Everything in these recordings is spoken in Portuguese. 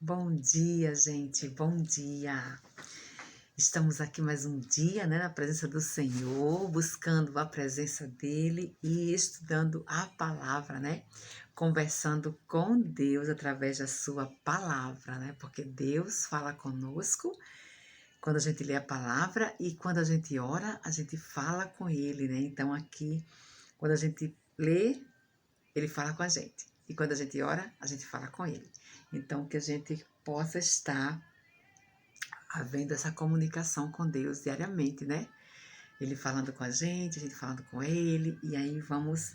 Bom dia, gente, bom dia. Estamos aqui mais um dia, né, na presença do Senhor, buscando a presença dEle e estudando a palavra, né? Conversando com Deus através da sua palavra, né? Porque Deus fala conosco quando a gente lê a palavra e quando a gente ora, a gente fala com Ele, né? Então aqui, quando a gente lê, Ele fala com a gente. E quando a gente ora, a gente fala com Ele. Então, que a gente possa estar havendo essa comunicação com Deus diariamente, né? Ele falando com a gente falando com Ele. E aí vamos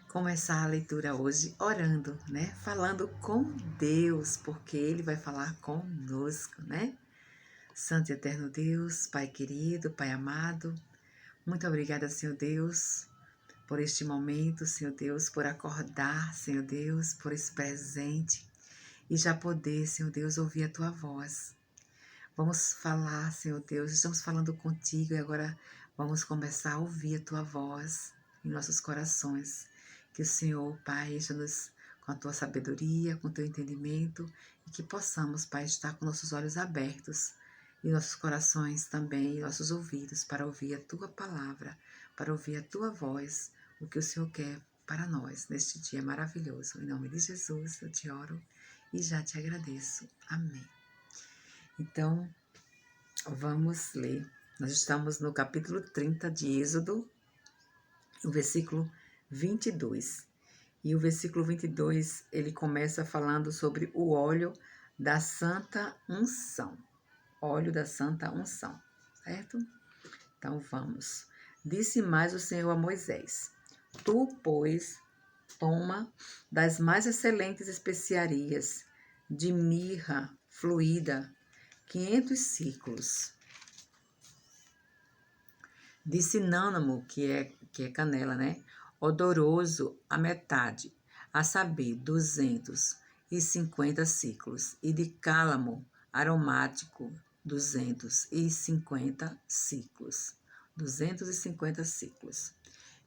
começar a leitura hoje orando, né? Falando com Deus, porque Ele vai falar conosco, né? Santo e eterno Deus, Pai querido, Pai amado, muito obrigada, Senhor Deus, por este momento, Senhor Deus, por acordar, Senhor Deus, por esse presente e já poder, Senhor Deus, ouvir a Tua voz. Vamos falar, Senhor Deus, estamos falando contigo e agora vamos começar a ouvir a Tua voz em nossos corações. Que o Senhor, Pai, encha-nos com a Tua sabedoria, com o Teu entendimento e que possamos, Pai, estar com nossos olhos abertos e nossos corações também, e nossos ouvidos para ouvir a Tua palavra, para ouvir a Tua voz, o que o Senhor quer para nós neste dia maravilhoso. Em nome de Jesus eu te oro e já te agradeço. Amém. Então, vamos ler. Nós estamos no capítulo 30 de Êxodo, o versículo 22. E o versículo 22, ele começa falando sobre o óleo da santa unção. Óleo da santa unção, certo? Então, vamos. Disse mais o Senhor a Moisés: Tu, pois, toma das mais excelentes especiarias, de mirra fluída, 500 ciclos, de cinânamo, que é canela, né? Odoroso a metade, a saber, 250 ciclos, e de cálamo aromático, 250 ciclos. 250 ciclos.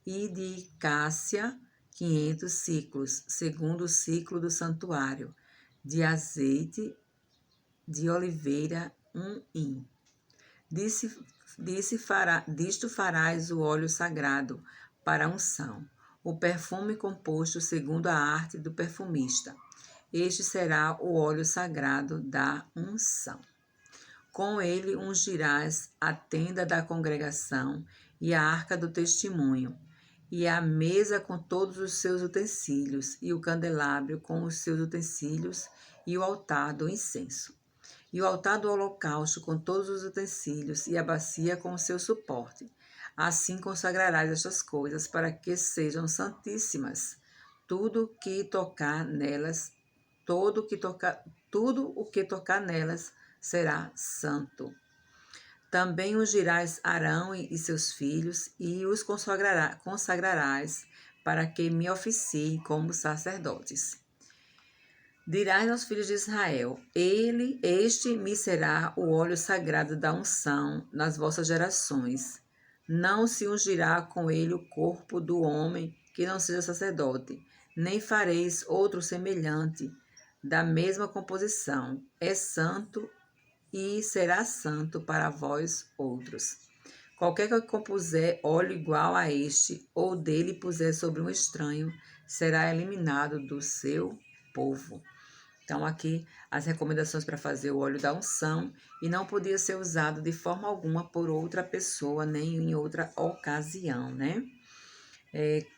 E de cássia, 500 ciclos, segundo o ciclo do santuário, de azeite de oliveira, 1 hin. Disto farás o óleo sagrado para a unção, o perfume composto segundo a arte do perfumista. Este será o óleo sagrado da unção. Com ele ungirás a tenda da congregação e a arca do testemunho, e a mesa com todos os seus utensílios, e o candelabro com os seus utensílios, e o altar do incenso. E o altar do holocausto com todos os utensílios, e a bacia com o seu suporte. Assim consagrarás estas coisas, para que sejam santíssimas. Tudo o que tocar nelas será santo. Também ungirás Arão e seus filhos, e os consagrarás, para que me oficiem como sacerdotes. Dirás aos filhos de Israel: Este me será o óleo sagrado da unção nas vossas gerações. Não se ungirá com ele o corpo do homem que não seja sacerdote, nem fareis outro semelhante, da mesma composição. É santo e será santo para vós outros. Qualquer que compuser óleo igual a este, ou dele puser sobre um estranho, será eliminado do seu povo. Então, aqui as recomendações para fazer o óleo da unção, e não podia ser usado de forma alguma por outra pessoa, nem em outra ocasião, né?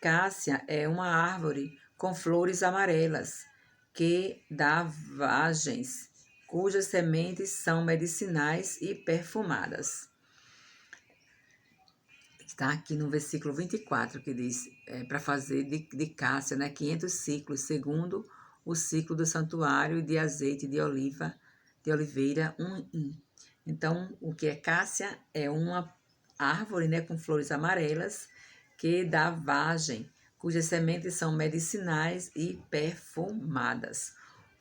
Cássia é uma árvore com flores amarelas, que dá vagens, cujas sementes são medicinais e perfumadas. Está aqui no versículo 24, que diz, para fazer de cássia, né, 500 ciclos, segundo o ciclo do santuário, e de azeite de oliveira, 1 hin. Então, o que é cássia? É uma árvore, né, com flores amarelas, que dá vagem, cujas sementes são medicinais e perfumadas.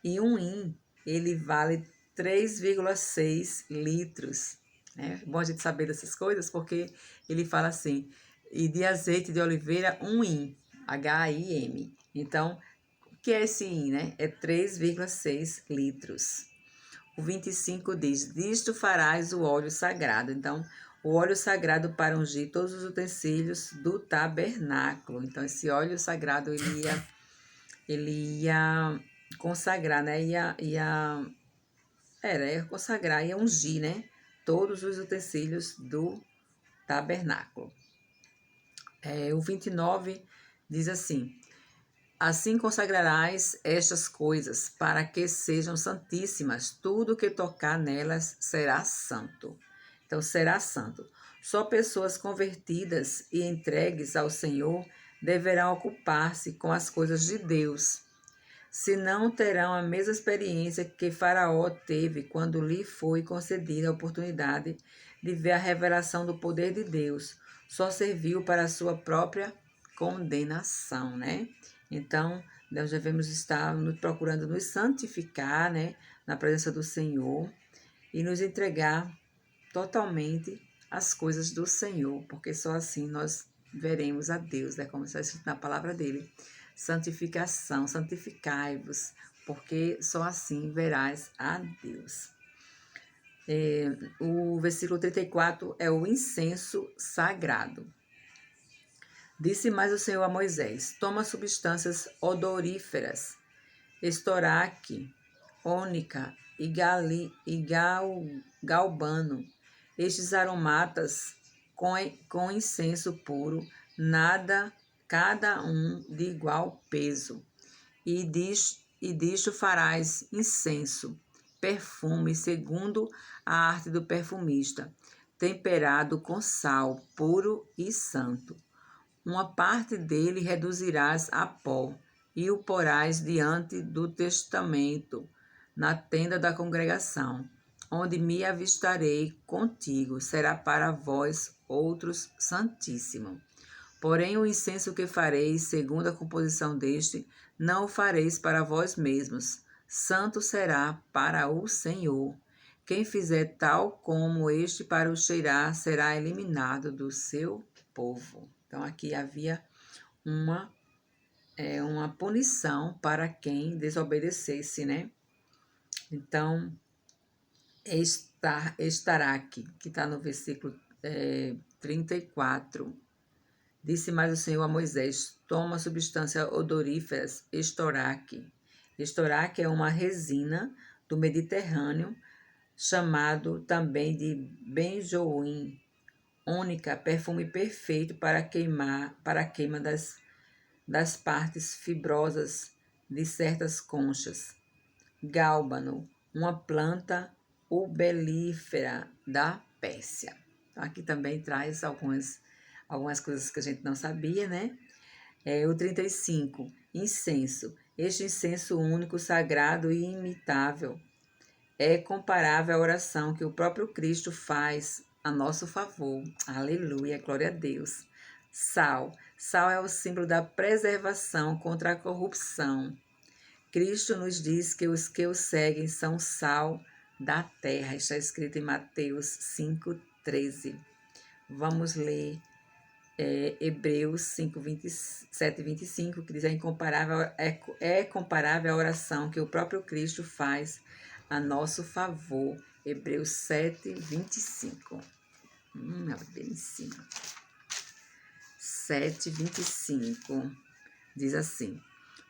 E 1 hin, ele vale 3,6 litros. É bom a gente saber dessas coisas, porque ele fala assim, e de azeite de oliveira, 1 hin, H-I-M. Então, o que é esse hin, né? É 3,6 litros. o 25 diz: disto farás o óleo sagrado. Então, o óleo sagrado para ungir todos os utensílios do tabernáculo. Então, esse óleo sagrado ele ia consagrar, né? Ia consagrar, ia ungir, né? Todos os utensílios do tabernáculo. O 29 diz assim: assim consagrarás estas coisas, para que sejam santíssimas. Tudo que tocar nelas será santo. Então, será santo. Só pessoas convertidas e entregues ao Senhor deverão ocupar-se com as coisas de Deus. Senão terão a mesma experiência que Faraó teve quando lhe foi concedida a oportunidade de ver a revelação do poder de Deus. Só serviu para a sua própria condenação, né? Então, nós devemos estar procurando nos santificar, né, na presença do Senhor e nos entregar totalmente às coisas do Senhor, porque só assim nós veremos a Deus, né, como está escrito na palavra dele. Santificação, santificai-vos, porque só assim verás a Deus. O versículo 34 é o incenso sagrado. Disse mais o Senhor a Moisés: toma substâncias odoríferas, estoraque, ônica e galbano, estes aromatas com incenso puro, cada um de igual peso, e disto farás incenso, perfume segundo a arte do perfumista, temperado com sal, puro e santo. Uma parte dele reduzirás a pó, e o porás diante do testamento, na tenda da congregação, onde me avistarei contigo, será para vós outros santíssimo. Porém, o incenso que fareis, segundo a composição deste, não o fareis para vós mesmos, santo será para o Senhor. Quem fizer tal como este para o cheirar, será eliminado do seu povo. Então, aqui havia uma punição para quem desobedecesse, né? Então, estará aqui, que está no versículo 34. Disse mais o Senhor a Moisés: toma substância odoríferas, estoraque. Estoraque é uma resina do Mediterrâneo, chamado também de benjoim, ônica, perfume perfeito para a queima das partes fibrosas de certas conchas. Gálbano, uma planta ubelífera da Pérsia. Então, aqui também traz algumas coisas que a gente não sabia, né? O 35, incenso. Este incenso único, sagrado e imitável é comparável à oração que o próprio Cristo faz a nosso favor. Aleluia, glória a Deus. Sal. Sal é o símbolo da preservação contra a corrupção. Cristo nos diz que os que o seguem são sal da terra. Está escrito em Mateus 5,13. Vamos ler Hebreus 5, 27 e 25, que diz: é comparável à oração que o próprio Cristo faz a nosso favor. Hebreus 7, 25. Bem em cima. 7, 25. Diz assim: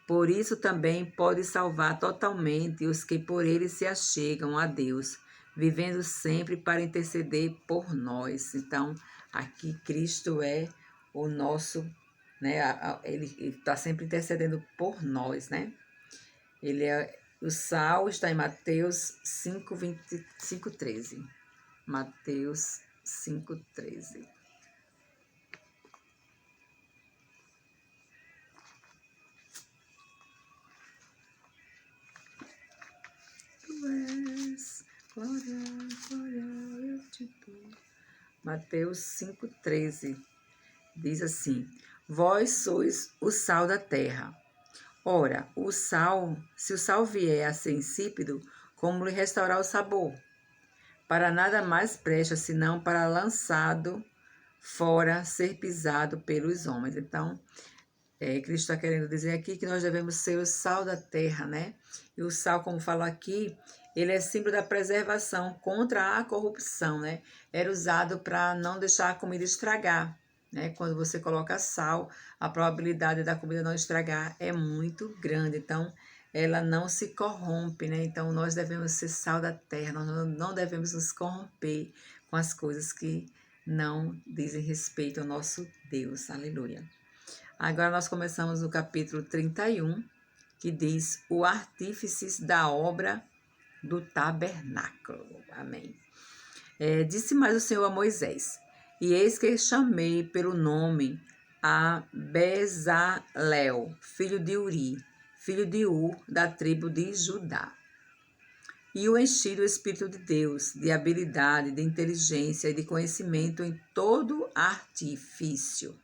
por isso também pode salvar totalmente os que por ele se achegam a Deus, vivendo sempre para interceder por nós. Então, aqui Cristo é o nosso, né? Ele está sempre intercedendo por nós, né? O sal está em Mateus 5, 25, 13. Mateus 5, 13. Glória, glória, eu te dou. Mateus 5,13 diz assim: vós sois o sal da terra. Ora, se o sal vier a ser insípido, como lhe restaurar o sabor? Para nada mais presta, senão para lançado fora, ser pisado pelos homens. Então, Cristo está querendo dizer aqui que nós devemos ser o sal da terra, né? E o sal, como fala aqui, ele é símbolo da preservação contra a corrupção, né? Era usado para não deixar a comida estragar, né? Quando você coloca sal, a probabilidade da comida não estragar é muito grande, então ela não se corrompe, né? Então nós devemos ser sal da terra, nós não devemos nos corromper com as coisas que não dizem respeito ao nosso Deus. Aleluia. Agora nós começamos no capítulo 31, que diz o artífices da obra do tabernáculo. Amém. Disse mais o Senhor a Moisés, e eis que chamei pelo nome a Bezalel, filho de Uri, filho de Ur, da tribo de Judá. E o enchi do Espírito de Deus, de habilidade, de inteligência e de conhecimento em todo artifício,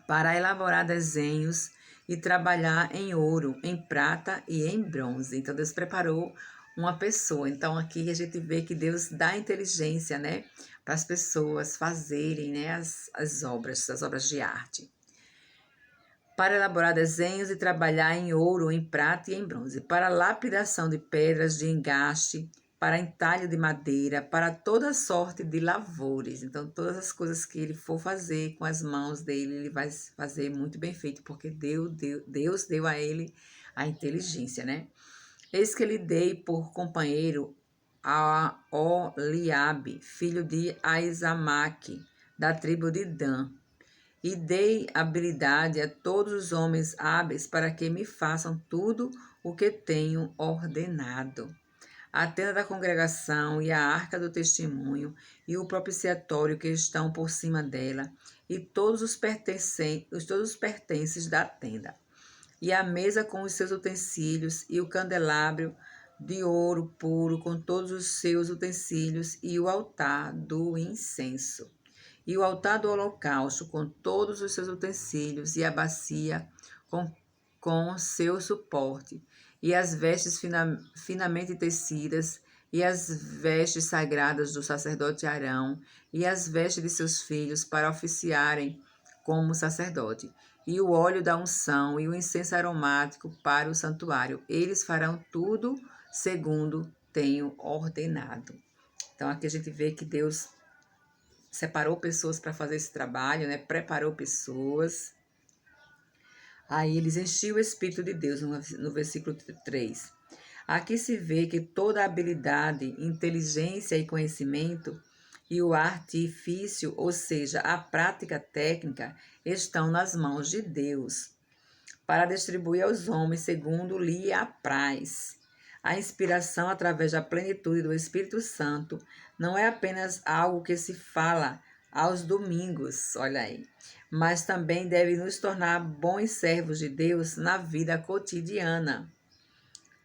para elaborar desenhos e trabalhar em ouro, em prata e em bronze. Então, Deus preparou uma pessoa. Então, aqui a gente vê que Deus dá inteligência, né, para as pessoas fazerem, né, as obras de arte. Para elaborar desenhos e trabalhar em ouro, em prata e em bronze, para lapidação de pedras de engaste, para entalho de madeira, para toda sorte de lavores. Então, todas as coisas que ele for fazer com as mãos dele, ele vai fazer muito bem feito, porque Deus deu a ele a inteligência, né? Eis que lhe dei por companheiro a Oliabe, filho de Aizamaque, da tribo de Dan, e dei habilidade a todos os homens hábeis para que me façam tudo o que tenho ordenado. A tenda da congregação e a arca do testemunho e o propiciatório que estão por cima dela e todos os pertences da tenda. E a mesa com os seus utensílios e o candelabro de ouro puro com todos os seus utensílios e o altar do incenso. E o altar do holocausto com todos os seus utensílios e a bacia com seu suporte e as vestes finamente tecidas, e as vestes sagradas do sacerdote Arão, e as vestes de seus filhos para oficiarem como sacerdote, e o óleo da unção, e o incenso aromático para o santuário. Eles farão tudo segundo tenho ordenado. Então, aqui a gente vê que Deus separou pessoas para fazer esse trabalho, né? Preparou pessoas. Aí eles enchiam o Espírito de Deus, no versículo 3. Aqui se vê que toda a habilidade, inteligência e conhecimento e o artifício, ou seja, a prática técnica, estão nas mãos de Deus, para distribuir aos homens segundo lhe apraz. A inspiração através da plenitude do Espírito Santo não é apenas algo que se fala aos domingos, olha aí, mas também deve nos tornar bons servos de Deus na vida cotidiana.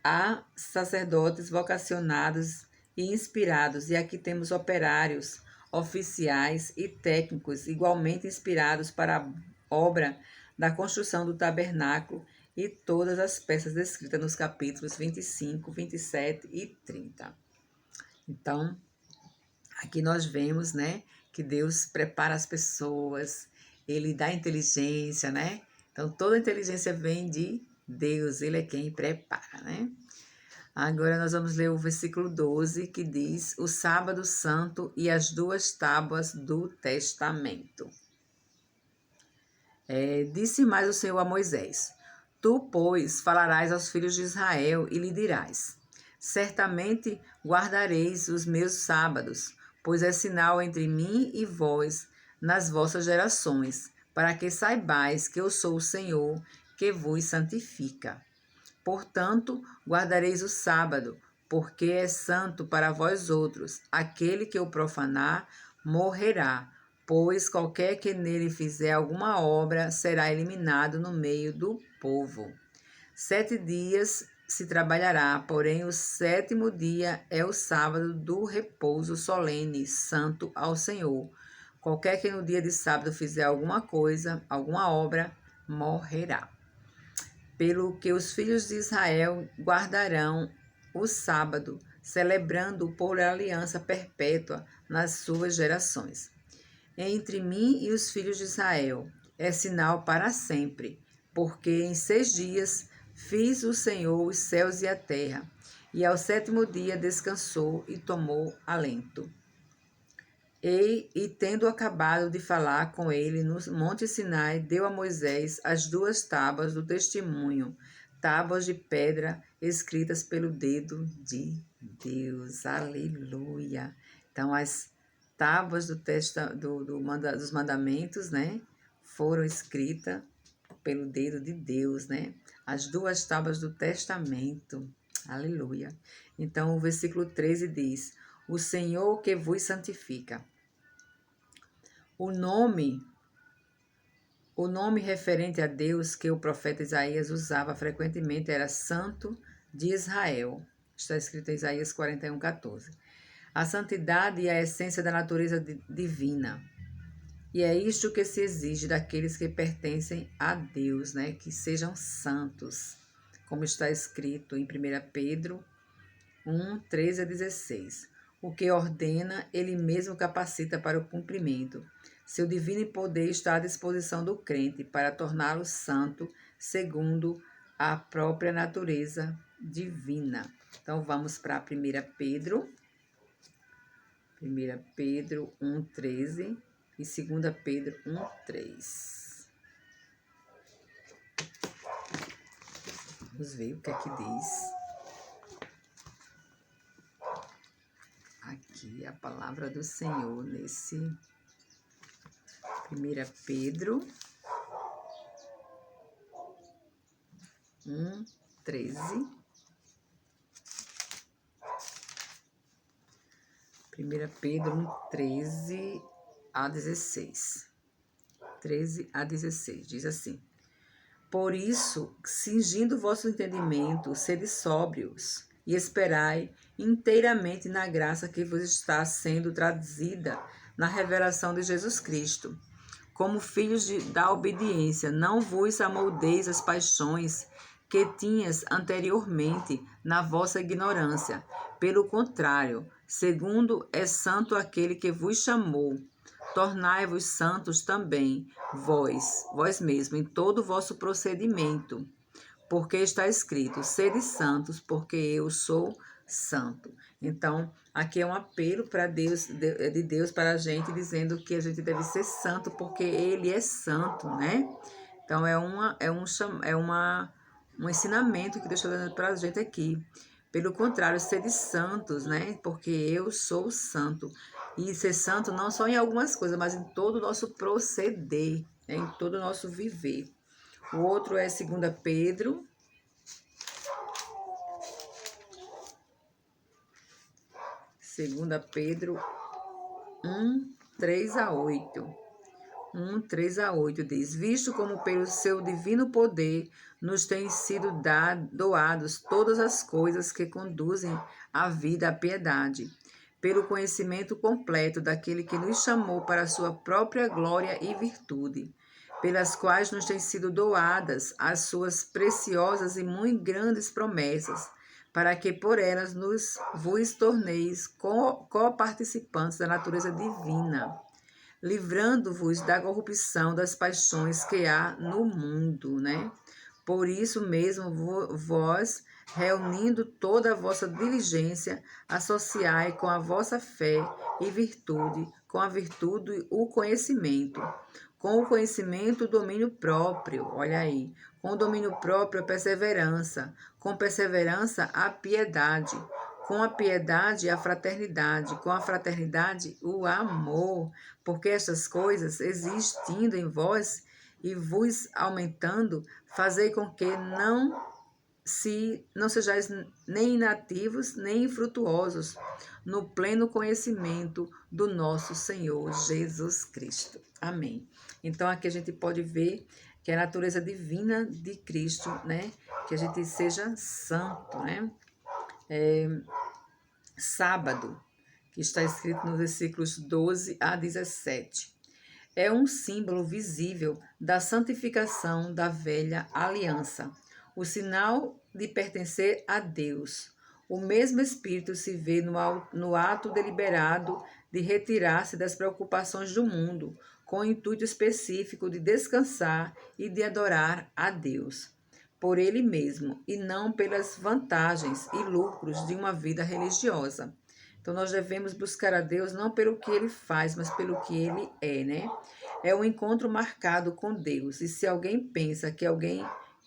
Há sacerdotes vocacionados e inspirados, e aqui temos operários, oficiais e técnicos igualmente inspirados para a obra da construção do tabernáculo e todas as peças descritas nos capítulos 25, 27 e 30. Então, aqui nós vemos, né, que Deus prepara as pessoas, ele dá inteligência, né? Então, toda inteligência vem de Deus, ele é quem prepara, né? Agora nós vamos ler o versículo 12, que diz: o sábado santo e as 2 tábuas do testamento. Disse mais o Senhor a Moisés: tu, pois, falarás aos filhos de Israel e lhe dirás: certamente guardareis os meus sábados, pois é sinal entre mim e vós nas vossas gerações, para que saibais que eu sou o Senhor, que vos santifica. Portanto, guardareis o sábado, porque é santo para vós outros. Aquele que o profanar morrerá, pois qualquer que nele fizer alguma obra será eliminado no meio do povo. 7 dias se trabalhará, porém o 7º dia é o sábado do repouso solene, santo ao Senhor. Qualquer que no dia de sábado fizer alguma coisa, alguma obra, morrerá. Pelo que os filhos de Israel guardarão o sábado, celebrando-o por aliança perpétua nas suas gerações. Entre mim e os filhos de Israel é sinal para sempre, porque em 6 dias Fiz o Senhor os céus e a terra, e ao 7º dia descansou e tomou alento. E tendo acabado de falar com ele no monte Sinai, deu a Moisés as 2 tábuas do testemunho, tábuas de pedra escritas pelo dedo de Deus. Aleluia! Então, as tábuas dos mandamentos, né, foram escritas pelo dedo de Deus, né? As 2 tábuas do testamento. Aleluia! Então, o versículo 13 diz: O Senhor que vos santifica. O nome referente a Deus que o profeta Isaías usava frequentemente era Santo de Israel. Está escrito em Isaías 41:14. A santidade e a essência da natureza divina. E é isto que se exige daqueles que pertencem a Deus, né? Que sejam santos, como está escrito em 1 Pedro 1:13-16. O que ordena, ele mesmo capacita para o cumprimento. Seu divino poder está à disposição do crente para torná-lo santo, segundo a própria natureza divina. Então, vamos para 1 Pedro. 1 Pedro 1:13 e 2 Pedro 1:3. Vamos ver o que é que diz. Aqui a palavra do Senhor nesse 1 Pedro 1:13. 1 Pedro 1:13-16. 13-16, diz assim: Por isso, cingindo o vosso entendimento, sede sóbrios, e esperai inteiramente na graça que vos está sendo trazida na revelação de Jesus Cristo. Como filhos da obediência, não vos amoldeis as paixões que tinhas anteriormente na vossa ignorância. Pelo contrário, segundo é santo aquele que vos chamou, tornai-vos santos também, vós mesmos, em todo o vosso procedimento. Porque está escrito, sede santos, porque eu sou santo. Então, aqui é um apelo para Deus, de Deus para a gente, dizendo que a gente deve ser santo, porque Ele é santo, né? Então, um ensinamento que Deus está dando para a gente aqui. Pelo contrário, sede santos, né? Porque eu sou santo. E ser santo não só em algumas coisas, mas em todo o nosso proceder, né? Em todo o nosso viver. O outro é 2 Pedro. 2 Pedro 1:3-8. 1:3-8 diz: Visto como pelo seu divino poder nos têm sido doados todas as coisas que conduzem à vida, à piedade, pelo conhecimento completo daquele que nos chamou para a sua própria glória e virtude, pelas quais nos têm sido doadas as suas preciosas e muito grandes promessas, para que por elas vos torneis co-participantes da natureza divina, livrando-vos da corrupção das paixões que há no mundo, né? Por isso mesmo, vós, reunindo toda a vossa diligência, associai com a vossa fé e virtude, com a virtude o conhecimento, com o conhecimento o domínio próprio, olha aí, com o domínio próprio a perseverança, com perseverança a piedade, com a piedade a fraternidade, com a fraternidade o amor, porque estas coisas existindo em vós e vos aumentando, fazei com que não sejais nem inativos, nem infrutuosos no pleno conhecimento do nosso Senhor Jesus Cristo. Amém. Então, aqui a gente pode ver que é a natureza divina de Cristo, né? Que a gente seja santo, né? Sábado, que está escrito nos versículos 12-17. É um símbolo visível da santificação da velha aliança, o sinal de pertencer a Deus. O mesmo Espírito se vê no ato deliberado de retirar-se das preocupações do mundo, com o intuito específico de descansar e de adorar a Deus. por ele mesmo e não pelas vantagens e lucros de uma vida religiosa. Então nós devemos buscar a Deus não pelo que ele faz, mas pelo que ele é, né? É um encontro marcado com Deus. E se alguém pensa que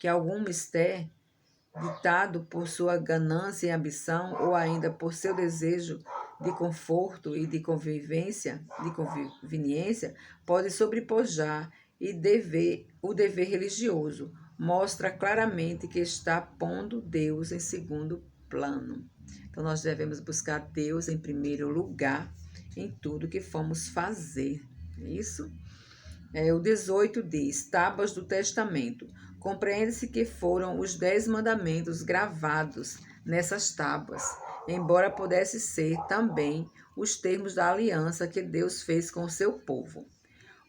algum mistério ditado por sua ganância e ambição, ou ainda por seu desejo de conforto e de conveniência, pode sobrepujar o dever religioso. Mostra claramente que está pondo Deus em segundo plano. Então, nós devemos buscar Deus em primeiro lugar em tudo que formos fazer. Isso? O 18 diz, Tábuas do Testamento. Compreende-se que foram os 10 mandamentos gravados nessas tábuas, embora pudesse ser também os termos da aliança que Deus fez com o seu povo,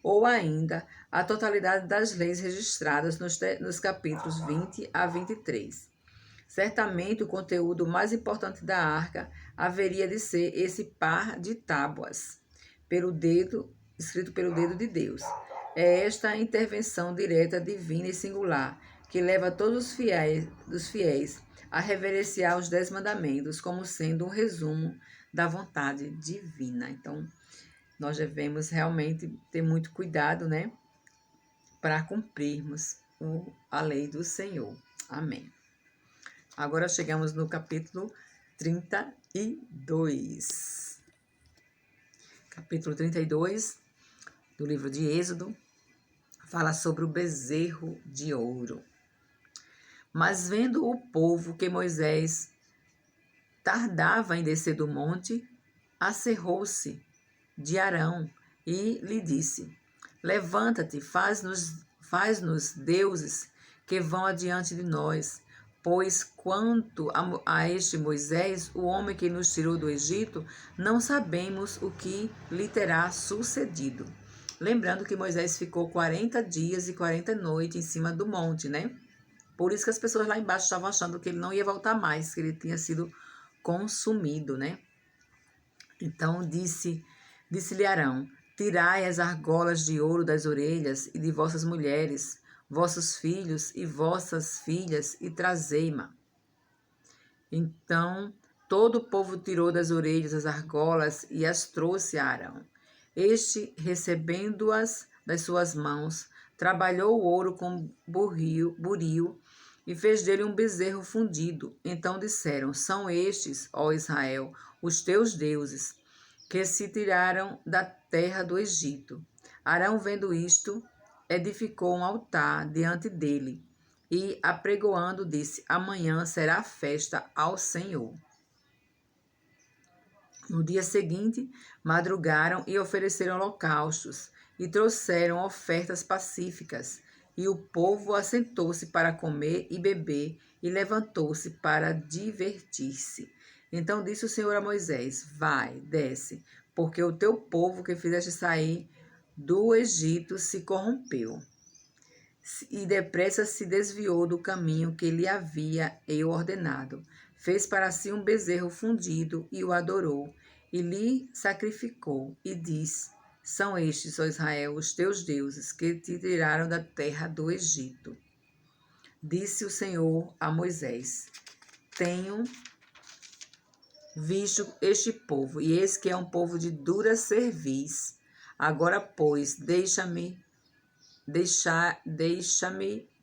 ou ainda a totalidade das leis registradas nos capítulos 20 a 23. Certamente o conteúdo mais importante da arca haveria de ser esse par de tábuas, escrito pelo dedo de Deus. É esta a intervenção direta, divina e singular que leva todos os fiéis a reverenciar os 10 mandamentos como sendo um resumo da vontade divina. Então, nós devemos realmente ter muito cuidado, né, para cumprirmos a lei do Senhor. Amém. Agora chegamos no capítulo 32. Capítulo 32 do livro de Êxodo fala sobre o bezerro de ouro. Mas vendo o povo que Moisés tardava em descer do monte, acerrou-se de Arão e lhe disse: Levanta-te, faz-nos deuses que vão adiante de nós. Pois quanto a este Moisés, o homem que nos tirou do Egito, não sabemos o que lhe terá sucedido. Lembrando que Moisés ficou 40 dias e 40 noites em cima do monte, né? Por isso que as pessoas lá embaixo estavam achando que ele não ia voltar mais, que ele tinha sido consumido, né? Então disse-lhe Arão: Tirai as argolas de ouro das orelhas e de vossas mulheres, vossos filhos e vossas filhas, e trazei-ma. Então todo o povo tirou das orelhas as argolas e as trouxe a Arão. Este, recebendo-as das suas mãos, trabalhou o ouro com buril e fez dele um bezerro fundido. Então disseram: São estes, ó Israel, os teus deuses, que se tiraram da terra do Egito. Arão, vendo isto, edificou um altar diante dele e, apregoando, disse: Amanhã será festa ao Senhor. No dia seguinte, madrugaram e ofereceram holocaustos e trouxeram ofertas pacíficas. E o povo assentou-se para comer e beber e levantou-se para divertir-se. Então disse o Senhor a Moisés: Vai, desce, porque o teu povo que fizeste sair do Egito se corrompeu. E depressa se desviou do caminho que lhe havia eu ordenado. Fez para si um bezerro fundido e o adorou, e lhe sacrificou, e disse: São estes, ó Israel, os teus deuses, que te tiraram da terra do Egito. Disse o Senhor a Moisés: Tenho visto este povo, e eis que é um povo de dura cerviz. Agora, pois, deixa-me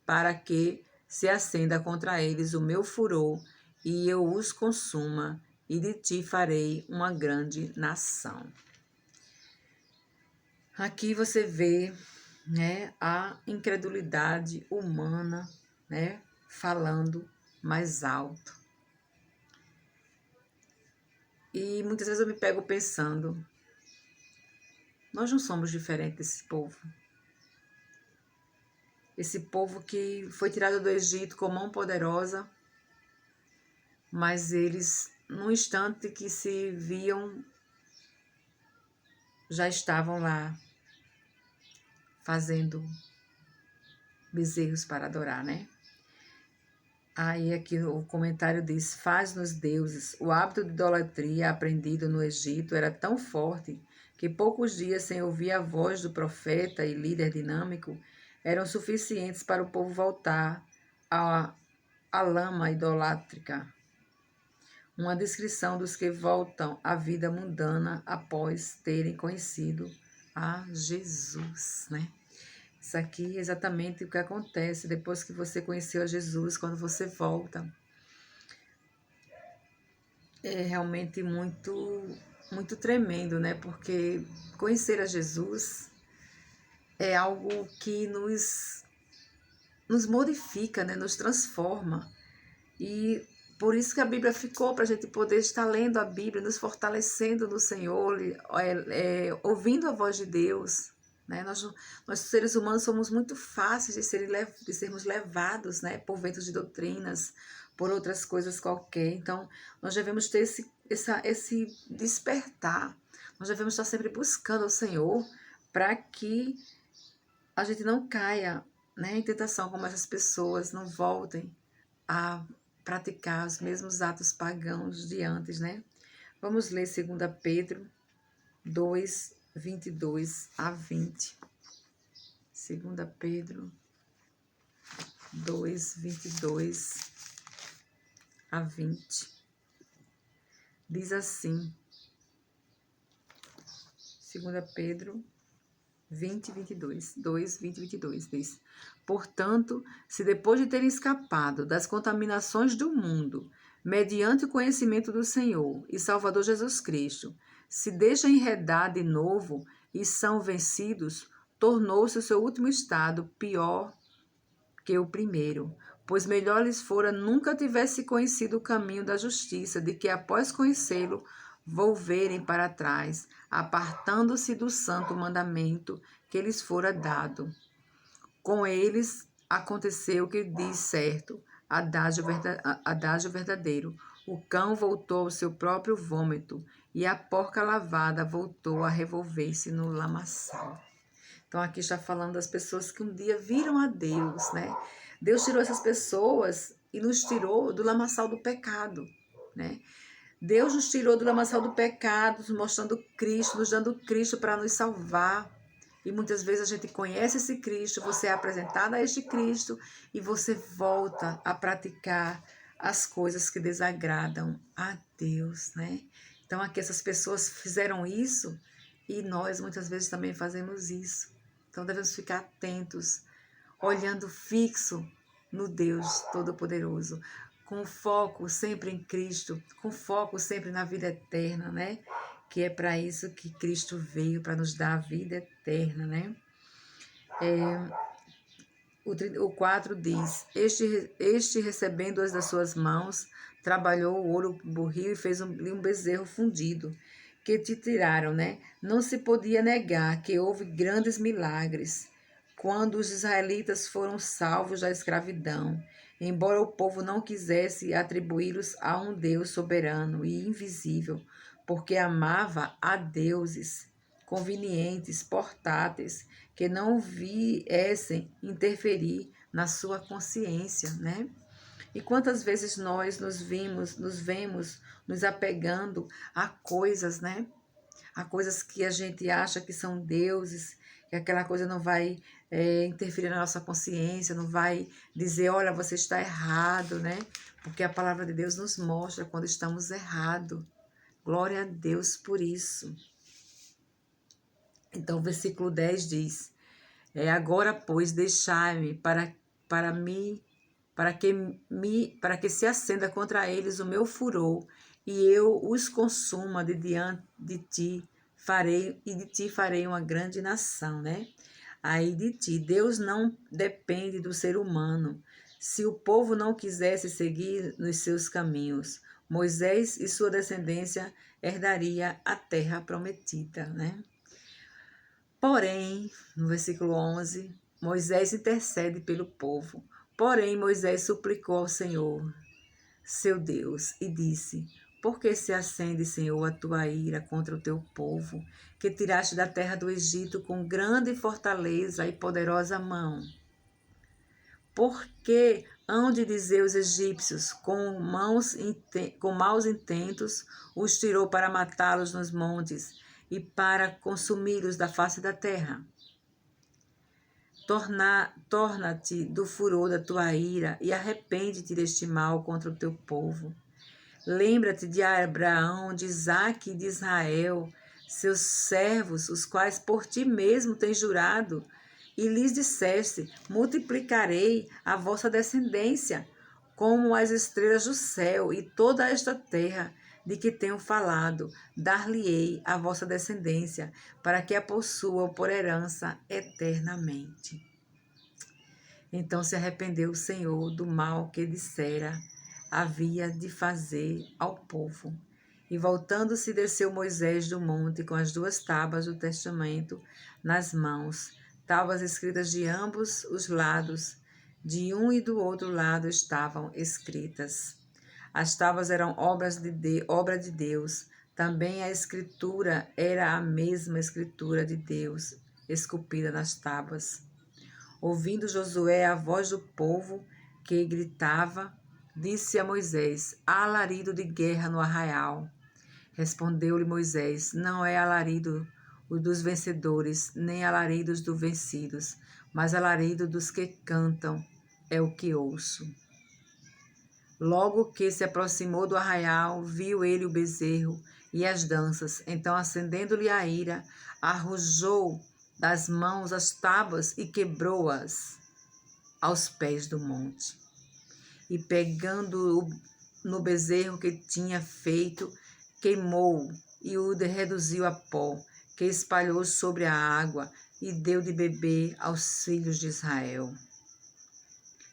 para que se acenda contra eles o meu furor, e eu os consuma, e de ti farei uma grande nação. Aqui você vê, né, a incredulidade humana, né, falando mais alto. E muitas vezes eu me pego pensando, nós não somos diferentes desse povo. Esse povo que foi tirado do Egito com mão poderosa, mas eles, no instante que se viam, já estavam lá fazendo bezerros para adorar, né? Aí aqui o comentário diz: Faz-nos deuses. O hábito de idolatria aprendido no Egito era tão forte que poucos dias sem ouvir a voz do profeta e líder dinâmico eram suficientes para o povo voltar a lama idolátrica. Uma descrição dos que voltam à vida mundana após terem conhecido a Jesus, né? Isso aqui é exatamente o que acontece depois que você conheceu a Jesus, quando você volta. É realmente muito tremendo, né? Porque conhecer a Jesus é algo que nos modifica, né? Nos transforma. E por isso que a Bíblia ficou, para a gente poder estar lendo a Bíblia, nos fortalecendo no Senhor, ouvindo a voz de Deus. Né? Nós, seres humanos, somos muito fáceis de sermos levados, né? Por ventos de doutrinas, por outras coisas qualquer. Então, nós devemos ter esse despertar. Nós devemos estar sempre buscando o Senhor para que a gente não caia, né, em tentação como essas pessoas, não voltem a praticar os mesmos atos pagãos de antes, né? Vamos ler 2 Pedro 2, 22 a 20. 2 Pedro 2, 22 a 20. Diz assim, 2 Pedro 20, 22, 2, 20, 22, diz: Portanto, se depois de terem escapado das contaminações do mundo, mediante o conhecimento do Senhor e Salvador Jesus Cristo, se deixam enredar de novo e são vencidos, tornou-se o seu último estado pior que o primeiro, pois melhor lhes fora nunca tivesse conhecido o caminho da justiça, de que após conhecê-lo, volverem para trás, apartando-se do santo mandamento que lhes fora dado. Com eles aconteceu o que diz certo, adágio verdadeiro. O cão voltou ao seu próprio vômito, e a porca lavada voltou a revolver-se no lamaçal. Então, aqui está falando das pessoas que um dia viram a Deus, né? Deus tirou essas pessoas e nos tirou do lamaçal do pecado, né? Deus nos tirou do lamaçal do pecado, nos mostrando Cristo, nos dando Cristo para nos salvar. E muitas vezes a gente conhece esse Cristo, você é apresentado a este Cristo e você volta a praticar as coisas que desagradam a Deus, né? Então, aqui essas pessoas fizeram isso e nós muitas vezes também fazemos isso. Então, devemos ficar atentos, olhando fixo no Deus Todo-Poderoso, com foco sempre em Cristo, com foco sempre na vida eterna, né? Que é para isso que Cristo veio, para nos dar a vida eterna, né? O 4 diz, este recebendo-as das suas mãos, trabalhou o ouro burril e fez um bezerro fundido, que te tiraram, né? Não se podia negar que houve grandes milagres quando os israelitas foram salvos da escravidão, embora o povo não quisesse atribuí-los a um Deus soberano e invisível, porque amava a deuses convenientes, portáteis, que não viessem interferir na sua consciência, né? E quantas vezes nós nos vemos nos apegando a coisas, né? A coisas que a gente acha que são deuses, que aquela coisa não vai interferir na nossa consciência, não vai dizer, olha, você está errado, né? Porque a palavra de Deus nos mostra quando estamos errados. Glória a Deus por isso. Então, o versículo 10 diz, agora, pois, deixai-me para que se acenda contra eles o meu furor, e eu os consuma de diante de ti, de ti farei uma grande nação, né? Aí de ti, Deus não depende do ser humano. Se o povo não quisesse seguir nos seus caminhos, Moisés e sua descendência herdaria a terra prometida, né? Porém, no versículo 11, Moisés intercede pelo povo. Porém, Moisés suplicou ao Senhor, seu Deus, e disse, por que se acende, Senhor, a tua ira contra o teu povo, que tiraste da terra do Egito com grande fortaleza e poderosa mão? Porque hão de dizer os egípcios, com maus intentos, os tirou para matá-los nos montes e para consumi-los da face da terra? Torna-te do furor da tua ira e arrepende-te deste mal contra o teu povo. Lembra-te de Abraão, de Isaque e de Israel, seus servos, os quais por ti mesmo tens jurado, e lhes disseste: multiplicarei a vossa descendência como as estrelas do céu, e toda esta terra de que tenho falado, dar-lhe-ei a vossa descendência, para que a possuam por herança eternamente. Então se arrependeu o Senhor do mal que dissera havia de fazer ao povo. E voltando-se, desceu Moisés do monte com as 2 tábuas do testamento nas mãos, tábuas escritas de ambos os lados, de um e do outro lado estavam escritas. As tábuas eram obra de Deus. Também a escritura era a mesma escritura de Deus, esculpida nas tábuas. Ouvindo Josué a voz do povo que gritava, disse a Moisés: há alarido de guerra no arraial. Respondeu-lhe Moisés: não é alarido o dos vencedores, nem alaridos dos vencidos, mas alarido dos que cantam é o que ouço. Logo que se aproximou do arraial, viu ele o bezerro e as danças. Então, acendendo-lhe a ira, arrojou das mãos as tábuas e quebrou-as aos pés do monte. E pegando no bezerro que tinha feito, queimou e o reduziu a pó, que espalhou sobre a água e deu de beber aos filhos de Israel.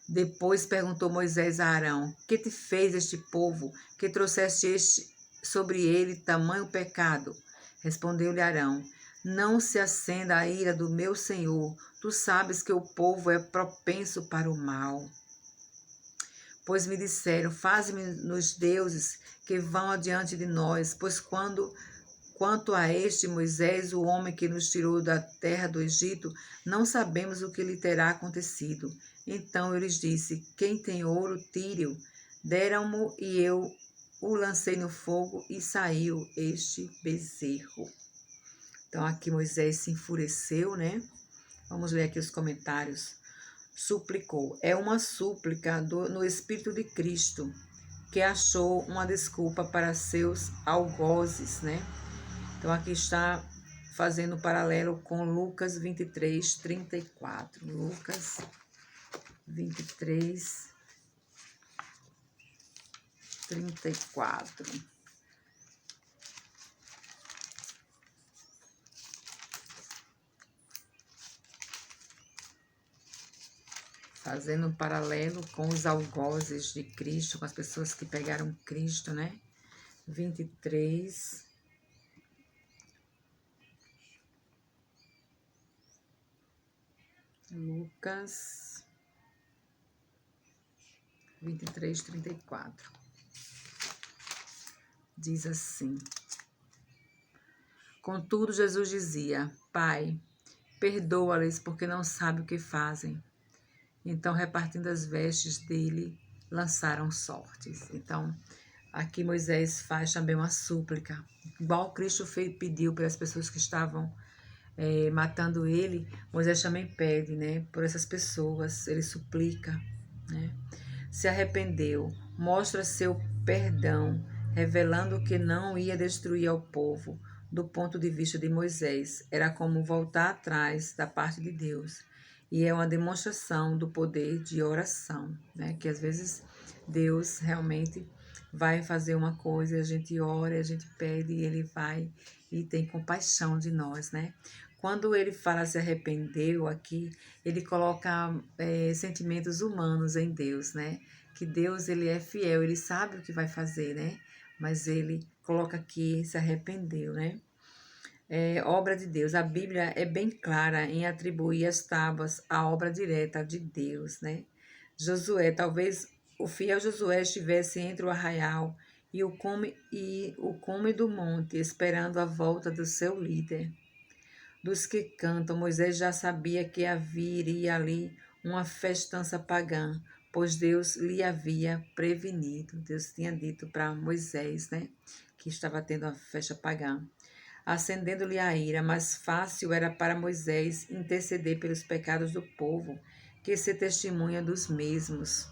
Depois perguntou Moisés a Arão: que te fez este povo, que trouxeste sobre ele tamanho pecado? Respondeu-lhe Arão: não se acenda a ira do meu senhor, tu sabes que o povo é propenso para o mal. Pois me disseram: faze-nos deuses que vão adiante de nós, pois quanto a este Moisés, o homem que nos tirou da terra do Egito, não sabemos o que lhe terá acontecido. Então eu lhes disse: quem tem ouro, tire-o. Deram-mo e eu o lancei no fogo e saiu este bezerro. Então aqui Moisés se enfureceu, né? Vamos ler aqui os comentários. Suplicou. É uma súplica no Espírito de Cristo, que achou uma desculpa para seus algozes, né? Então aqui está fazendo paralelo com Lucas 23, 34. Lucas 23, 34. Fazendo um paralelo com os algozes de Cristo, com as pessoas que pegaram Cristo, né? 23. Lucas 23, 34. Diz assim: contudo, Jesus dizia: Pai, perdoa-lhes, porque não sabem o que fazem. Então, repartindo as vestes dele, lançaram sortes. Então, aqui Moisés faz também uma súplica, igual Cristo pediu para as pessoas que estavam matando ele. Moisés também pede, né, por essas pessoas, ele suplica, né? Se arrependeu, mostra seu perdão, revelando que não ia destruir ao povo. Do ponto de vista de Moisés, era como voltar atrás da parte de Deus. E é uma demonstração do poder de oração, né? Que às vezes Deus realmente vai fazer uma coisa, a gente ora, a gente pede e ele vai e tem compaixão de nós, né? Quando ele fala se arrependeu aqui, ele coloca sentimentos humanos em Deus, né? Que Deus, ele é fiel, ele sabe o que vai fazer, né? Mas ele coloca aqui, se arrependeu, né? Obra de Deus. A Bíblia é bem clara em atribuir as tábuas à obra direta de Deus, né? Josué, talvez o fiel Josué estivesse entre o arraial e o cume do monte, esperando a volta do seu líder. Dos que cantam, Moisés já sabia que haveria ali uma festança pagã, pois Deus lhe havia prevenido. Deus tinha dito para Moisés, né, que estava tendo uma festa pagã. acendendo-lhe a ira, mas fácil era para Moisés interceder pelos pecados do povo, que se testemunha dos mesmos.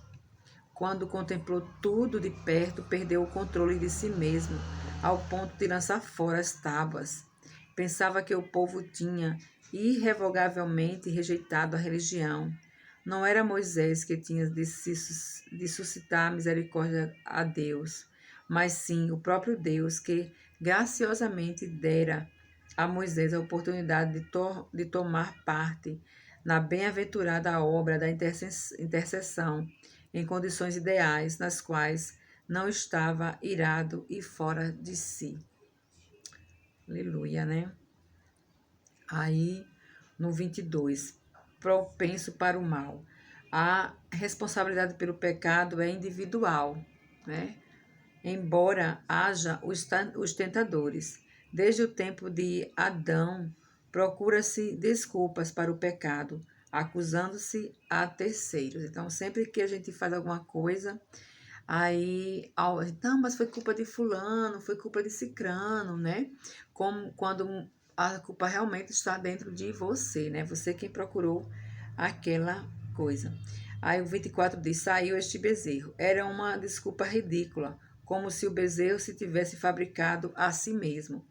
Quando contemplou tudo de perto, perdeu o controle de si mesmo, ao ponto de lançar fora as tábuas. Pensava que o povo tinha irrevogavelmente rejeitado a religião. Não era Moisés que tinha de suscitar misericórdia a Deus, mas sim o próprio Deus que graciosamente dera a Moisés a oportunidade de tomar parte na bem-aventurada obra da intercessão em condições ideais nas quais não estava irado e fora de si. Aleluia, né? Aí, no 22, propenso para o mal. A responsabilidade pelo pecado é individual, né? Embora haja os tentadores. Desde o tempo de Adão, procura-se desculpas para o pecado, acusando-se a terceiros. Então, sempre que a gente faz alguma coisa, aí, não, mas foi culpa de fulano, foi culpa de cicrano, né? Como quando a culpa realmente está dentro de você, né? Você quem procurou aquela coisa. Aí o 24 diz, saiu este bezerro. Era uma desculpa ridícula, como se o bezerro se tivesse fabricado a si mesmo.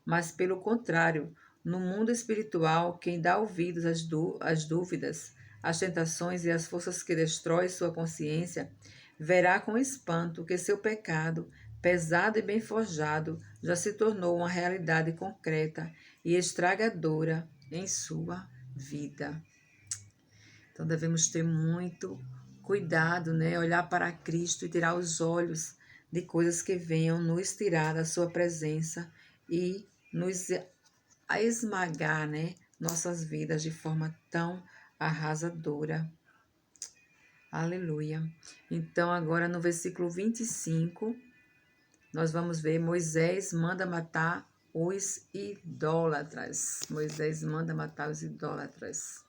Mas, pelo contrário, no mundo espiritual, quem dá ouvidos às dúvidas, às tentações e às forças que destroem sua consciência, verá com espanto que seu pecado, pesado e bem forjado, já se tornou uma realidade concreta e estragadora em sua vida. Então devemos ter muito cuidado, né? Olhar para Cristo e tirar os olhos de coisas que venham nos tirar da sua presença e nos esmagar, né? Nossas vidas de forma tão arrasadora. Aleluia. Então, agora no versículo 25, nós vamos ver Moisés manda matar os idólatras. Moisés manda matar os idólatras.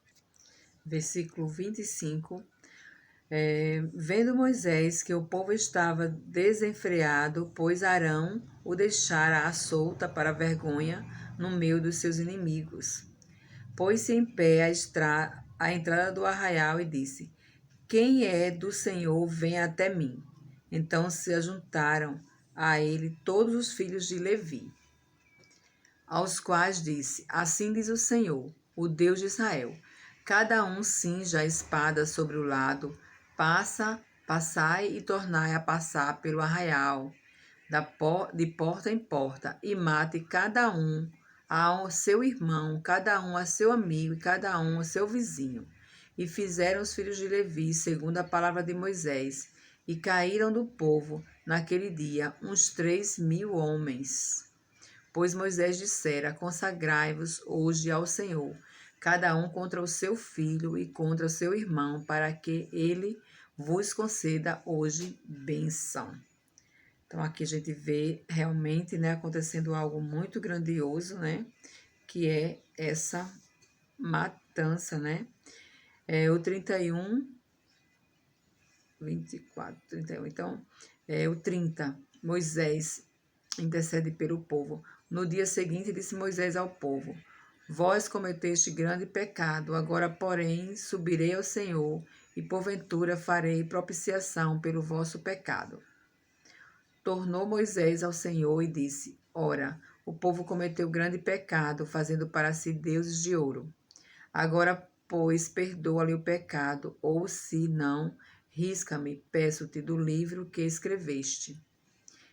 Versículo 25. Vendo Moisés que o povo estava desenfreado, pois Arão o deixara à solta para vergonha no meio dos seus inimigos. Pôs-se em pé à entrada do arraial e disse: quem é do Senhor, vem até mim. Então se ajuntaram a ele todos os filhos de Levi, aos quais disse: assim diz o Senhor, o Deus de Israel: cada um cinja a espada sobre o lado, passai e tornai a passar pelo arraial, de porta em porta, e mate cada um ao seu irmão, cada um a seu amigo e cada um a seu vizinho. E fizeram os filhos de Levi segundo a palavra de Moisés, e caíram do povo naquele dia uns 3.000 homens. Pois Moisés dissera: consagrai-vos hoje ao Senhor, cada um contra o seu filho e contra o seu irmão, para que ele vos conceda hoje bênção. Então aqui a gente vê realmente, né, acontecendo algo muito grandioso, né, que é essa matança, né. O 31, 24, 31. Então, o 30, Moisés intercede pelo povo. No dia seguinte, disse Moisés ao povo: vós cometeste grande pecado, agora, porém, subirei ao Senhor, e porventura farei propiciação pelo vosso pecado. Tornou Moisés ao Senhor e disse: ora, o povo cometeu grande pecado, fazendo para si deuses de ouro. Agora, pois, perdoa-lhe o pecado, ou se não, risca-me, peço-te, do livro que escreveste.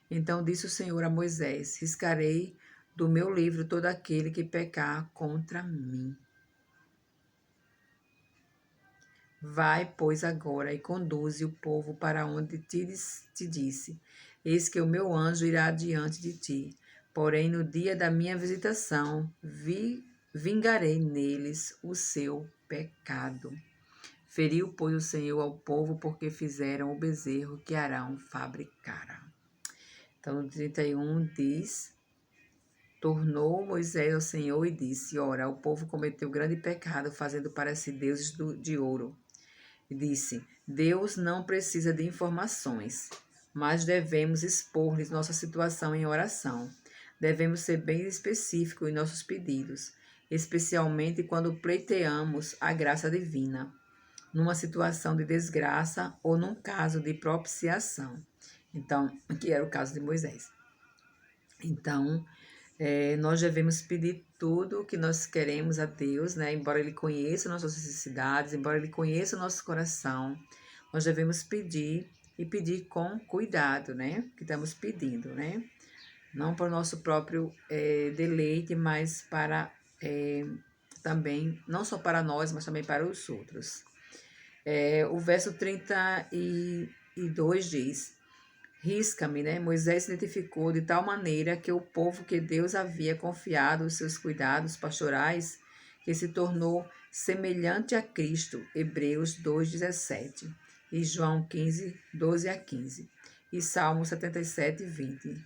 Então disse o Senhor a Moisés: riscarei do meu livro todo aquele que pecar contra mim. Vai, pois, agora e conduze o povo para onde te disse: eis que o meu anjo irá diante de ti. Porém, no dia da minha visitação, vingarei neles o seu pecado. Feriu, pois, o Senhor ao povo, porque fizeram o bezerro que Arão fabricara. Então, no 31 diz: tornou Moisés ao Senhor e disse: ora, o povo cometeu grande pecado, fazendo para si deuses de ouro. E disse: Deus não precisa de informações, mas devemos expor-lhes nossa situação em oração. devemos ser bem específicos em nossos pedidos, especialmente quando pleiteamos a graça divina, numa situação de desgraça ou num caso de propiciação. Então, que era o caso de Moisés. Então, nós devemos pedir tudo o que nós queremos a Deus, né? Embora Ele conheça nossas necessidades, embora Ele conheça o nosso coração, nós devemos pedir e pedir com cuidado, né? Que estamos pedindo, né? Não para o nosso próprio deleite, mas para também, não só para nós, mas também para os outros. O verso 32 diz: Risca-me, né? Moisés se identificou de tal maneira que o povo que Deus havia confiado os seus cuidados pastorais, que se tornou semelhante a Cristo, Hebreus 2:17, e João 15:12-15, e Salmo 77:20.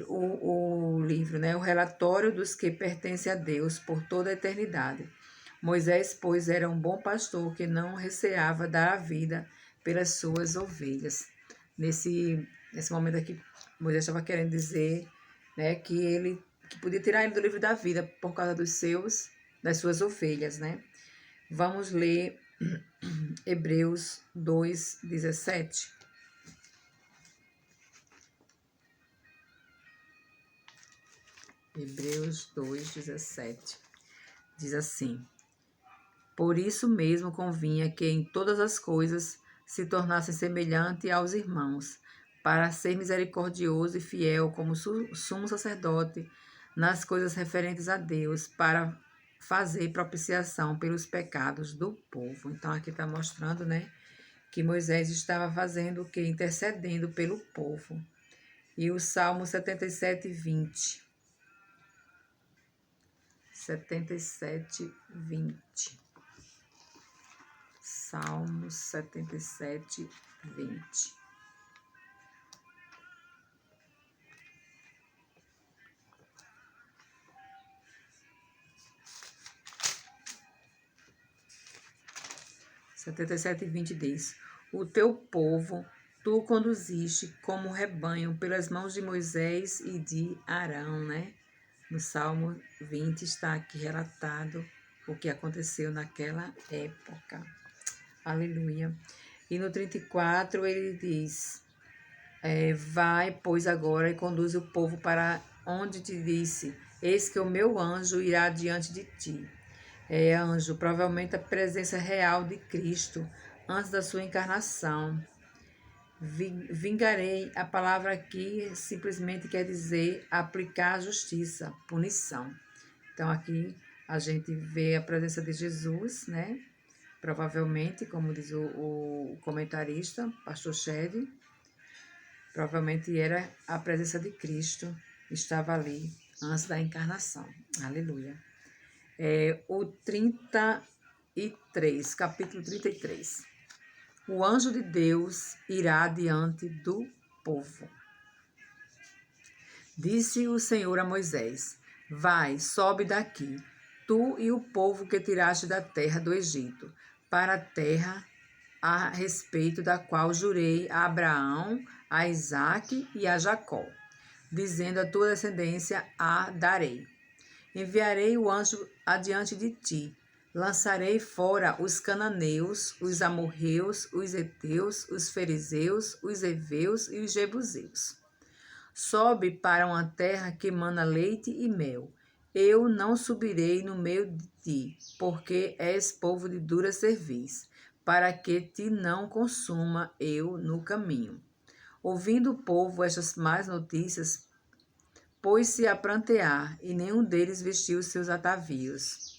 O livro, né? O relatório dos que pertencem a Deus por toda a eternidade. Moisés, pois, era um bom pastor que não receava dar a vida pelas suas ovelhas. Nesse momento aqui, Moisés estava querendo dizer, né, que podia tirar ele do livro da vida por causa das suas ovelhas, né? Vamos ler Hebreus 2:17. Hebreus 2:17 diz assim: Por isso mesmo convinha que em todas as coisas se tornassem semelhante aos irmãos, para ser misericordioso e fiel como sumo sacerdote nas coisas referentes a Deus, para fazer propiciação pelos pecados do povo. Então aqui está mostrando, né, que Moisés estava fazendo o que? Intercedendo pelo povo. E o Salmo 77:20. 77:20. Salmos 77:20. diz: O teu povo tu conduziste como rebanho pelas mãos de Moisés e de Arão, né? No Salmo 20 está aqui relatado o que aconteceu naquela época. Aleluia. E no 34 ele diz: Vai, pois, agora e conduz o povo para onde te disse: Eis que o meu anjo irá diante de ti. Anjo, provavelmente a presença real de Cristo antes da sua encarnação. Vingarei, a palavra aqui simplesmente quer dizer aplicar a justiça, punição. Então aqui a gente vê a presença de Jesus, né? Provavelmente, como diz o comentarista, pastor Shed, provavelmente era a presença de Cristo, estava ali antes da encarnação. Aleluia. O 33, capítulo 33. O anjo de Deus irá diante do povo. Disse o Senhor a Moisés: Vai, sobe daqui, tu e o povo que tiraste da terra do Egito, para a terra a respeito da qual jurei a Abraão, a Isaque e a Jacó, dizendo: A tua descendência a darei. Enviarei o anjo adiante de ti. Lançarei fora os cananeus, os amorreus, os heteus, os fariseus, os heveus e os jebuseus. Sobe para uma terra que mana leite e mel. Eu não subirei no meio de ti, porque és povo de dura cerviz, para que te não consuma eu no caminho. Ouvindo o povo estas más notícias, pôs-se a prantear, e nenhum deles vestiu seus atavios.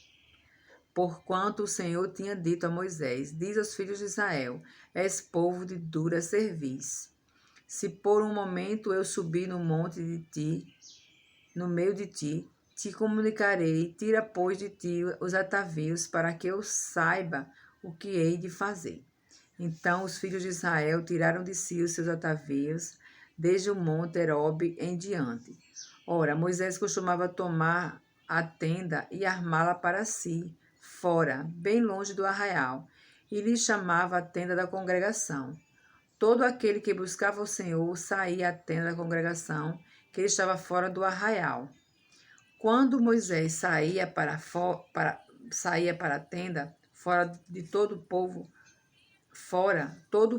Porquanto o Senhor tinha dito a Moisés: Diz aos filhos de Israel: És povo de dura cerviz. Se por um momento eu subir no monte de ti, no meio de ti, te comunicarei, tira, pois, de ti os atavios, para que eu saiba o que hei de fazer. Então os filhos de Israel tiraram de si os seus atavios, desde o monte Herobe em diante. Ora, Moisés costumava tomar a tenda e armá-la para si, fora, bem longe do arraial, e lhe chamava a tenda da congregação. Todo aquele que buscava o Senhor saía à tenda da congregação que ele estava fora do arraial. Quando Moisés saía para a tenda, todo o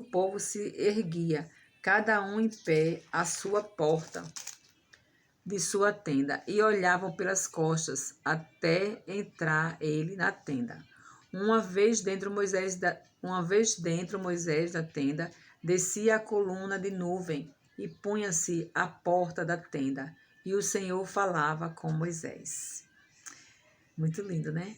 povo se erguia, cada um em pé à sua porta de sua tenda, e olhavam pelas costas até entrar ele na tenda. Uma vez dentro Moisés da tenda, descia a coluna de nuvem e punha-se à porta da tenda, e o Senhor falava com Moisés. Muito lindo, né?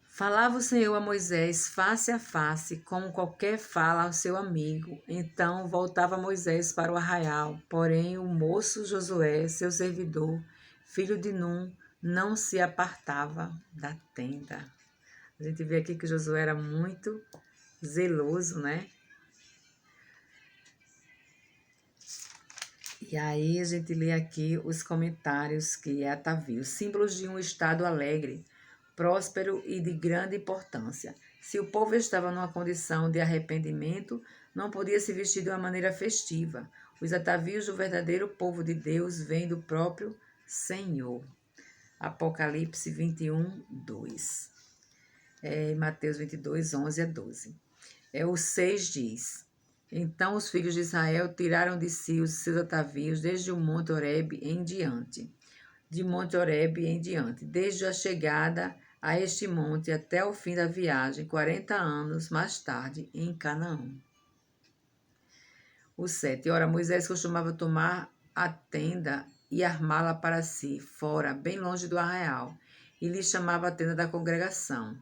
Falava o Senhor a Moisés face a face, como qualquer fala ao seu amigo. Então voltava Moisés para o arraial, porém o moço Josué, seu servidor, filho de Num, não se apartava da tenda. A gente vê aqui que Josué era muito zeloso, né? E aí a gente lê aqui os comentários que é ataviam. Símbolos de um estado alegre, próspero e de grande importância. Se o povo estava numa condição de arrependimento, não podia se vestir de uma maneira festiva. Os atavios do verdadeiro povo de Deus vêm do próprio Senhor. Apocalipse 21, 2. Mateus 22, 11 a 12. O 6 diz: Então os filhos de Israel tiraram de si os seus atavios desde o Monte Horebe em diante. Desde a chegada a este monte até o fim da viagem, 40 anos mais tarde, em Canaã. O 7. Ora, Moisés costumava tomar a tenda e armá-la para si, fora, bem longe do arraial, e lhe chamava a tenda da congregação.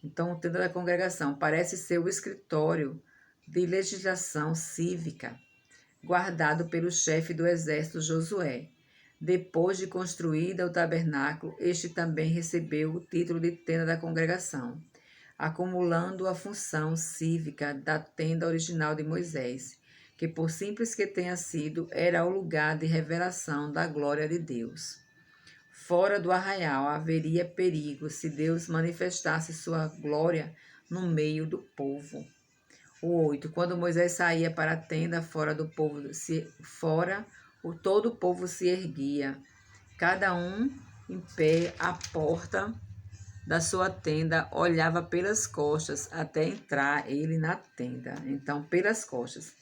Então, a tenda da congregação parece ser o escritório de legislação cívica, guardado pelo chefe do exército Josué. Depois de construída o tabernáculo, este também recebeu o título de tenda da congregação, acumulando a função cívica da tenda original de Moisés, que por simples que tenha sido, era o lugar de revelação da glória de Deus. Fora do arraial haveria perigo se Deus manifestasse sua glória no meio do povo. O 8. Quando Moisés saía para a tenda todo o povo se erguia, cada um em pé à porta da sua tenda, olhava pelas costas até entrar ele na tenda. Então, pelas costas.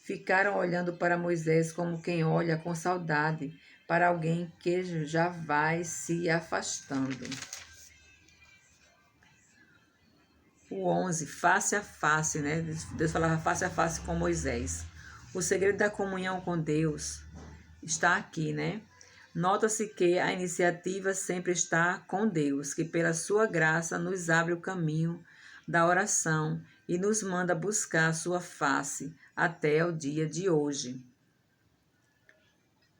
Ficaram olhando para Moisés como quem olha com saudade para alguém que já vai se afastando. O 11, face a face, né? Deus falava face a face com Moisés. O segredo da comunhão com Deus está aqui, né? Nota-se que a iniciativa sempre está com Deus, que pela sua graça nos abre o caminho da oração e nos manda buscar a sua face até o dia de hoje.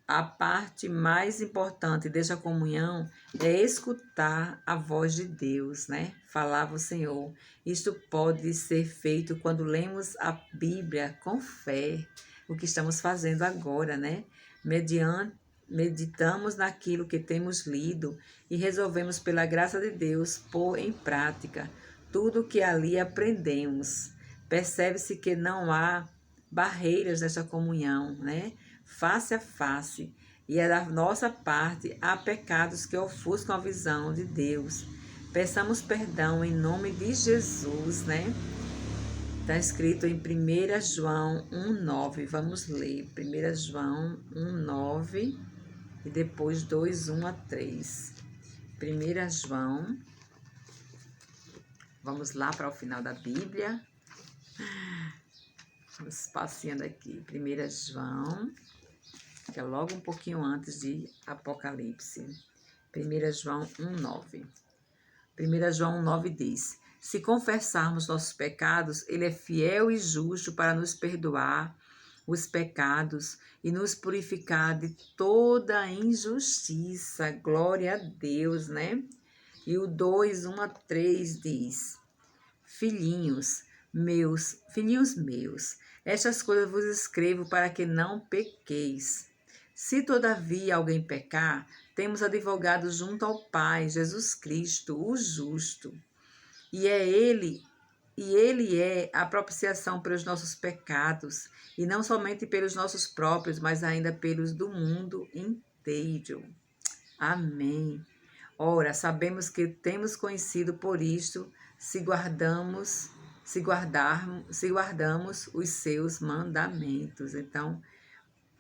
A parte mais importante desta comunhão é escutar a voz de Deus, né? Falava o Senhor. Isto pode ser feito quando lemos a Bíblia com fé, o que estamos fazendo agora, né? Meditamos naquilo que temos lido e resolvemos, pela graça de Deus, pôr em prática tudo o que ali aprendemos. Percebe-se que não há barreiras nesta comunhão, né? Face a face, e da nossa parte há pecados que ofuscam a visão de Deus. Peçamos perdão em nome de Jesus, né? Está escrito em 1 João 1,9. Vamos ler 1 João 1,9 e depois 2, 1 a 3. 1 João, vamos lá para o final da Bíblia. Vamos passeando aqui. 1 João, que é logo um pouquinho antes de Apocalipse. 1 João 1,9. 1 João 1,9 diz: Se confessarmos nossos pecados, Ele é fiel e justo para nos perdoar os pecados e nos purificar de toda injustiça. Glória a Deus, né? E o 2, 1 a 3 diz: Filhinhos meus, estas coisas vos escrevo para que não pequeis. Se todavia alguém pecar, temos advogado junto ao Pai, Jesus Cristo, o justo. E é Ele Ele é a propiciação pelos nossos pecados, e não somente pelos nossos próprios, mas ainda pelos do mundo inteiro. Amém. Ora, sabemos que temos conhecido por isto, se guardamos os seus mandamentos. Então,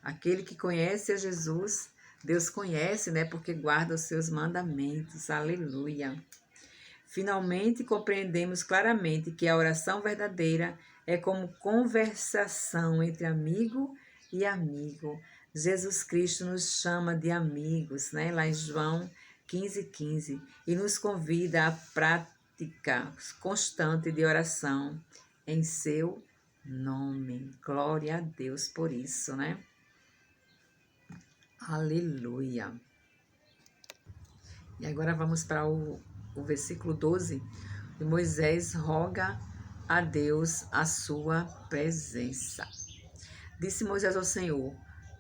aquele que conhece a Jesus, Deus conhece, né? Porque guarda os seus mandamentos. Aleluia. Finalmente, compreendemos claramente que a oração verdadeira é como conversação entre amigo e amigo. Jesus Cristo nos chama de amigos, né? Lá em João 15:15, e nos convida à prática constante de oração em seu nome. Glória a Deus por isso, né? Aleluia. E agora vamos para o versículo 12. E Moisés roga a Deus a sua presença. Disse Moisés ao Senhor: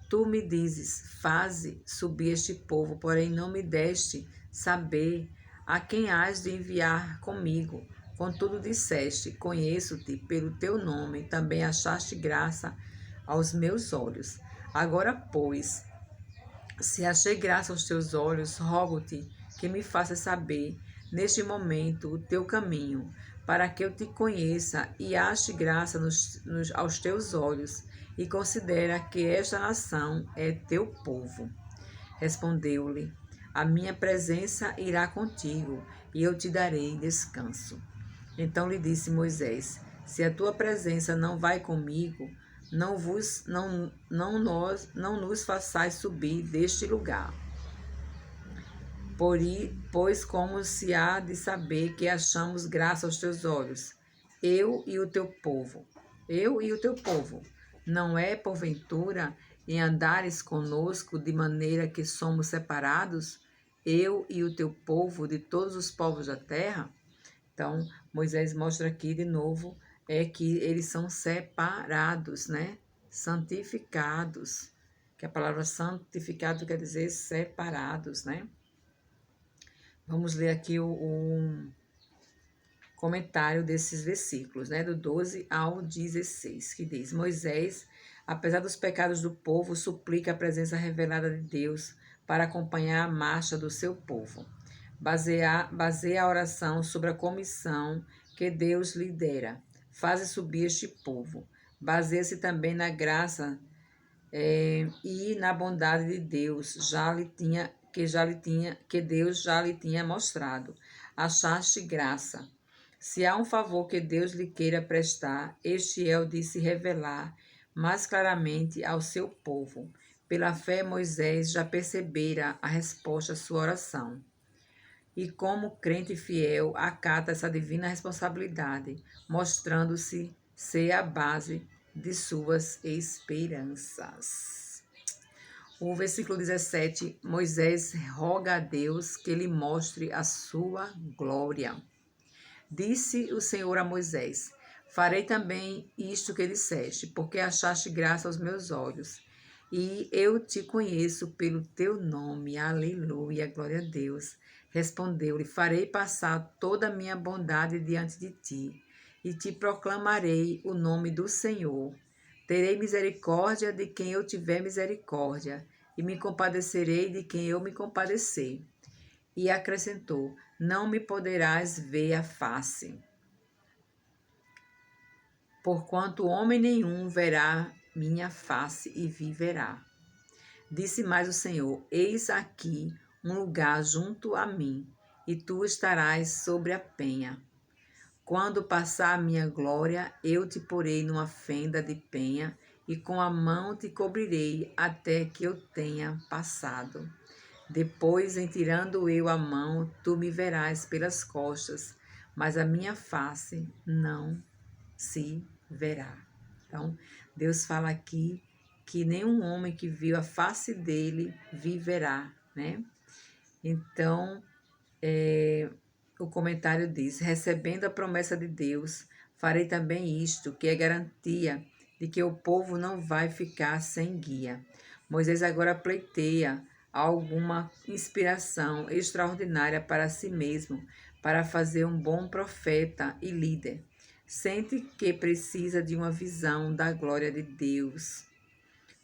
Tu me dizes, faze subir este povo, porém não me deste saber a quem hás de enviar comigo. Contudo disseste, conheço-te pelo teu nome, também achaste graça aos meus olhos. Agora, pois, se achei graça aos teus olhos, rogo-te que me faças saber neste momento o teu caminho, para que eu te conheça e ache graça aos teus olhos, e considera que esta nação é teu povo. Respondeu-lhe: A minha presença irá contigo, e eu te darei descanso. Então lhe disse Moisés: Se a tua presença não vai comigo, não nos façais subir deste lugar. Pois como se há de saber que achamos graça aos teus olhos, eu e o teu povo. Não é, porventura, em andares conosco de maneira que somos separados, eu e o teu povo de todos os povos da terra? Então, Moisés mostra aqui de novo que eles são separados, né? Santificados, que a palavra santificado quer dizer separados, né? Vamos ler aqui o comentário desses versículos, né? Do 12 ao 16, que diz: Moisés, apesar dos pecados do povo, suplica a presença revelada de Deus para acompanhar a marcha do seu povo. Baseia a oração sobre a comissão que Deus lhe dera. Faze subir este povo. Baseia-se também na graça e na bondade de Deus, que Deus já lhe tinha mostrado. Achaste graça. Se há um favor que Deus lhe queira prestar, este é o de se revelar mais claramente ao seu povo. Pela fé, Moisés já percebera a resposta à sua oração. E como crente fiel, acata essa divina responsabilidade, mostrando-se ser a base de suas esperanças. O versículo 17, Moisés roga a Deus que lhe mostre a sua glória. Disse o Senhor a Moisés: Farei também isto que disseste, porque achaste graça aos meus olhos, e eu te conheço pelo teu nome. Aleluia, glória a Deus. Respondeu-lhe: Farei passar toda a minha bondade diante de ti, e te proclamarei o nome do Senhor. Terei misericórdia de quem eu tiver misericórdia, e me compadecerei de quem eu me compadecer. E acrescentou: Não me poderás ver a face, porquanto homem nenhum verá minha face e viverá. Disse mais o Senhor: Eis aqui um lugar junto a mim, e tu estarás sobre a penha. Quando passar a minha glória, eu te porei numa fenda de penha, e com a mão te cobrirei até que eu tenha passado. Depois, em tirando eu a mão, tu me verás pelas costas, mas a minha face não se verá. Então, Deus fala aqui que nenhum homem que viu a face dele viverá, né? Então, o comentário diz: recebendo a promessa de Deus, farei também isto, que é garantia de que o povo não vai ficar sem guia. Moisés agora pleiteia alguma inspiração extraordinária para si mesmo, para fazer um bom profeta e líder. Sente que precisa de uma visão da glória de Deus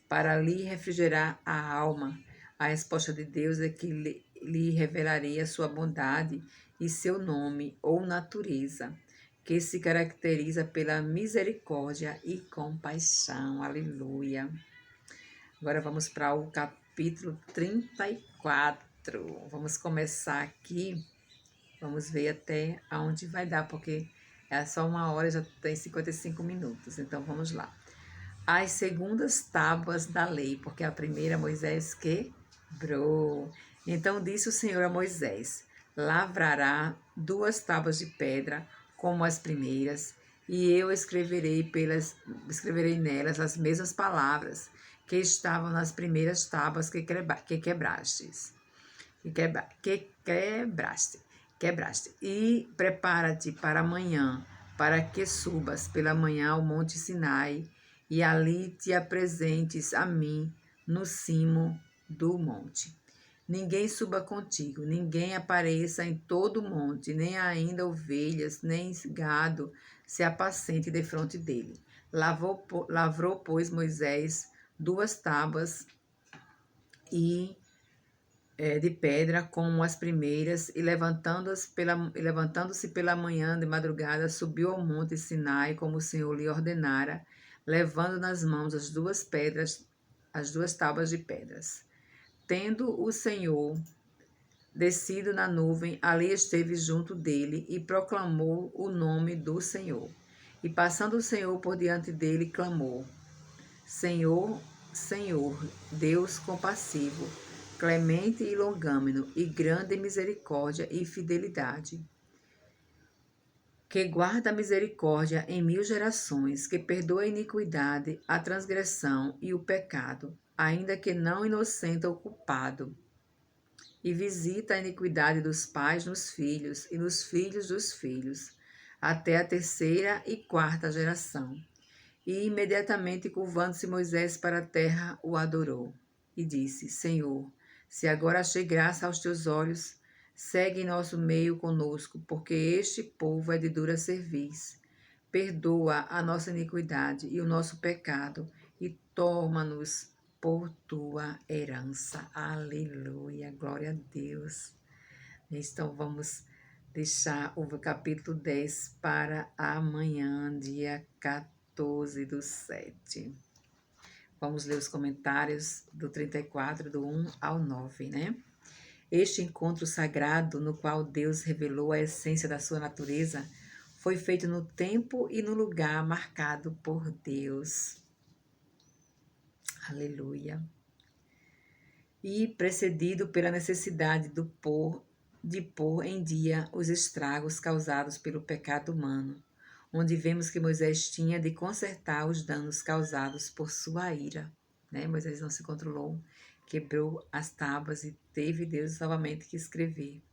para lhe refrigerar a alma. A resposta de Deus é que lhe revelaria sua bondade e seu nome ou natureza, que se caracteriza pela misericórdia e compaixão. Aleluia. Agora vamos para o capítulo 34. Vamos começar aqui. Vamos ver até aonde vai dar, porque é só 1 hora, já tem 55 minutos. Então vamos lá. As segundas tábuas da lei, porque a primeira Moisés quebrou. Então disse o Senhor a Moisés: lavrará 2 tábuas de pedra como as primeiras, e eu escreverei nelas as mesmas palavras que estavam nas primeiras tábuas que quebraste. E prepara-te para amanhã, para que subas pela manhã ao monte Sinai, e ali te apresentes a mim no cimo do monte. Ninguém suba contigo, ninguém apareça em todo o monte, nem ainda ovelhas, nem gado se apacente defronte dele. Lavrou, pois, Moisés 2 tábuas de pedra como as primeiras, e levantando-se pela manhã de madrugada, subiu ao monte Sinai, como o Senhor lhe ordenara, levando nas mãos as 2 tábuas de pedras. Tendo o Senhor descido na nuvem, ali esteve junto dele, e proclamou o nome do Senhor. E passando o Senhor por diante dele, clamou: Senhor, Senhor, Deus compassivo, clemente e longâmino, e grande em misericórdia e fidelidade, que guarda a misericórdia em 1000 gerações, que perdoa a iniquidade, a transgressão e o pecado, ainda que não inocenta o culpado, e visita a iniquidade dos pais nos filhos e nos filhos dos filhos, até a 3ª e 4ª geração. E imediatamente, curvando-se Moisés para a terra, o adorou, e disse: Senhor, se agora achei graça aos teus olhos, segue em nosso meio conosco, porque este povo é de dura cerviz. Perdoa a nossa iniquidade e o nosso pecado, e toma-nos por tua herança. Aleluia, glória a Deus. Então vamos deixar o capítulo 10 para amanhã, dia 14/7. Vamos ler os comentários do 34, do 1 ao 9, né? Este encontro sagrado, no qual Deus revelou a essência da sua natureza, foi feito no tempo e no lugar marcado por Deus. Aleluia. E precedido pela necessidade de pôr em dia os estragos causados pelo pecado humano, onde vemos que Moisés tinha de consertar os danos causados por sua ira. Né? Moisés não se controlou, quebrou as tábuas e teve Deus novamente que escrever.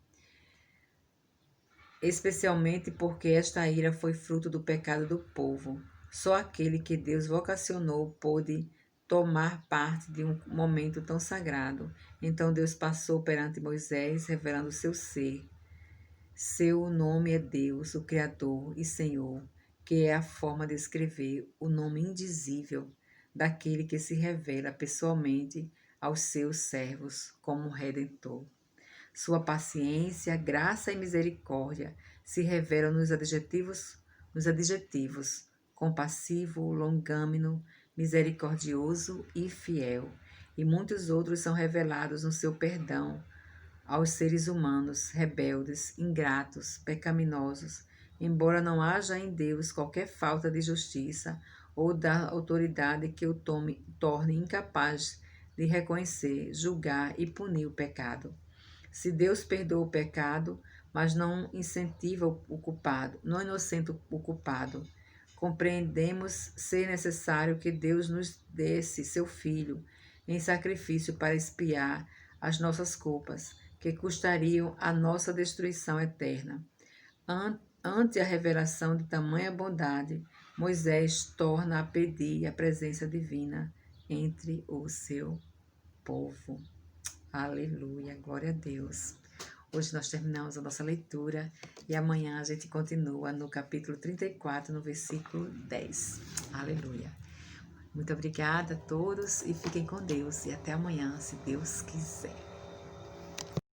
Especialmente porque esta ira foi fruto do pecado do povo. Só aquele que Deus vocacionou pôde tomar parte de um momento tão sagrado. Então Deus passou perante Moisés, revelando seu ser. Seu nome é Deus, o Criador e Senhor, que é a forma de escrever o nome indizível daquele que se revela pessoalmente aos seus servos como Redentor. Sua paciência, graça e misericórdia se revelam nos adjetivos compassivo, longâmino, misericordioso e fiel, e muitos outros são revelados no seu perdão aos seres humanos rebeldes, ingratos, pecaminosos, embora não haja em Deus qualquer falta de justiça ou da autoridade que o torne incapaz de reconhecer, julgar e punir o pecado. Se Deus perdoa o pecado, mas não incentiva o culpado, não inocenta o culpado, compreendemos ser necessário que Deus nos desse seu Filho em sacrifício para expiar as nossas culpas, que custariam a nossa destruição eterna. Ante a revelação de tamanha bondade, Moisés torna a pedir a presença divina entre o seu povo. Aleluia, glória a Deus. Hoje nós terminamos a nossa leitura e amanhã a gente continua no capítulo 34, no versículo 10. Aleluia. Muito obrigada a todos e fiquem com Deus. E até amanhã, se Deus quiser.